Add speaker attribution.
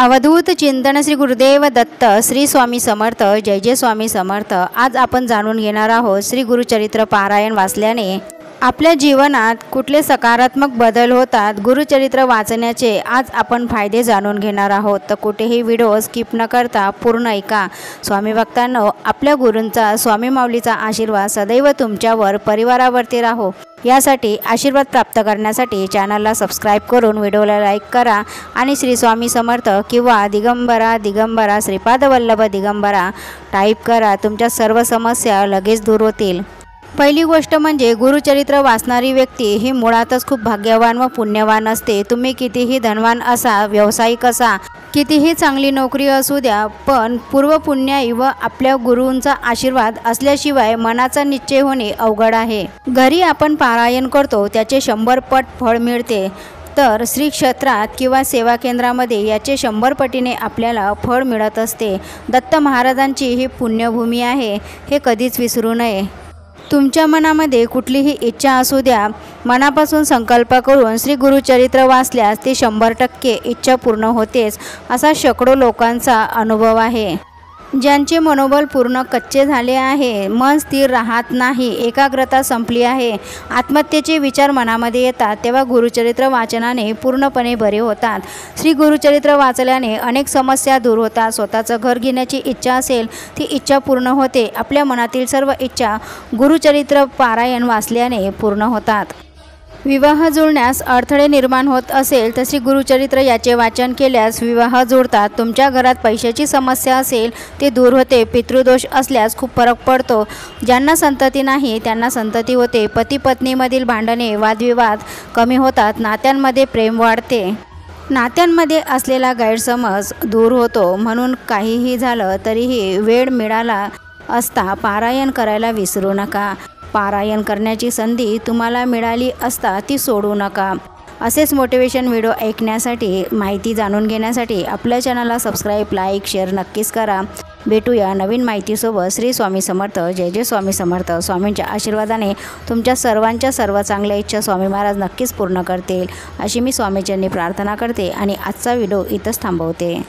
Speaker 1: अवधूत चिंतन श्री गुरुदेव दत्त श्री स्वामी समर्थ जय जय स्वामी समर्थ। आज आपण जाणून घेणार आहोत श्री गुरुचरित्र पारायण वाचल्याने आपल्या जीवनात कुठले सकारात्मक बदल होतात। गुरुचरित्र वाचण्याचे आज आपण फायदे जाणून घेणार आहोत, तर कुठेही व्हिडिओ स्किप न करता पूर्ण ऐका। स्वामी भक्तांनो, आपल्या गुरूंचा स्वामी माऊलीचा आशीर्वाद सदैव तुमच्यावर परिवारावरती राहो यासाठी आशीर्वाद प्राप्त करण्यासाठी चॅनलला सबस्क्राईब करून व्हिडिओला लाईक करा आणि श्री स्वामी समर्थ किंवा दिगंबरा दिगंबरा श्रीपाद वल्लभ दिगंबरा टाईप करा। तुमच्या सर्व समस्या लगेच दूर होतील। पहिली गोष्ट म्हणजे गुरुचरित्र वाचणारी व्यक्ती ही मुळातच खूप भाग्यवान व पुण्यवान असते। तुम्ही कितीही धनवान असा, व्यावसायिक असा, कितीही चांगली नोकरी असू द्या, पण पूर्व पुण्याई व आपल्या गुरूंचा आशीर्वाद असल्याशिवाय मनाचा निश्चय होणे अवघड आहे। घरी आपण पारायण करतो त्याचे 100 पट फळ मिळते, तर श्री क्षेत्रात किंवा सेवा केंद्रामध्ये याचे 100 पटीने आपल्याला फळ मिळत असते। दत्त महाराजांची ही पुण्यभूमी आहे, हे कधीच विसरू नये। तुमच्या मनामध्ये कुठलीही इच्छा असू द्या, मनापासून संकल्प करून श्री गुरुचरित्र वाचल्यास ती 100% इच्छा पूर्ण होतेच, असा शेकडो लोकांचा अनुभव आहे। ज्यांचे मनोबल पूर्ण कच्चे झाले आहे, मन स्थिर राहत नाही, एकाग्रता संपली आहे, आत्महत्येचे विचार मनामध्ये येतात, तेव्हा गुरुचरित्र वाचनाने पूर्णपणे बरे होतात। श्री गुरुचरित्र वाचल्याने अनेक समस्या दूर होतात। स्वतःचं घर घेण्याची इच्छा असेल ती इच्छा पूर्ण होते। आपल्या मनातील सर्व इच्छा गुरुचरित्र पारायण वाचल्याने पूर्ण होतात। विवाह जुळण्यास अडथळे निर्माण होत असेल तर श्री गुरुचरित्र याचे वाचन केल्यास विवाह जुळतात। तुमच्या घरात पैशाची समस्या असेल ते दूर होते। पितृदोष असल्यास खूप फरक पडतो। ज्यांना संतती नाही त्यांना संतती होते। पती पत्नीमधील भांडणे वादविवाद कमी होतात। नात्यांमध्ये प्रेम वाढते। नात्यांमध्ये असलेला गैरसमज दूर होतो। म्हणून काहीही झालं तरीही वेळ मिळाला असता पारायण करायला विसरू नका। पारायण करण्याची संधी तुम्हाला मिळाली असता ती सोडू नका। असेच मोटिवेशन व्हिडिओ ऐकण्यासाठी, माहिती जाणून घेण्यासाठी आपल्या चॅनलला सबस्क्राईब, लाईक, शेअर नक्कीच करा। भेटूया नवीन माहितीसोबत। श्री स्वामी समर्थ जय जय स्वामी समर्थ। स्वामींच्या आशीर्वादाने तुमच्या सर्वांच्या सर्व चांगल्या इच्छा स्वामी महाराज नक्कीच पूर्ण करतील, अशी मी स्वामीचरणी प्रार्थना करते आणि आजचा व्हिडिओ इथंच थांबवते।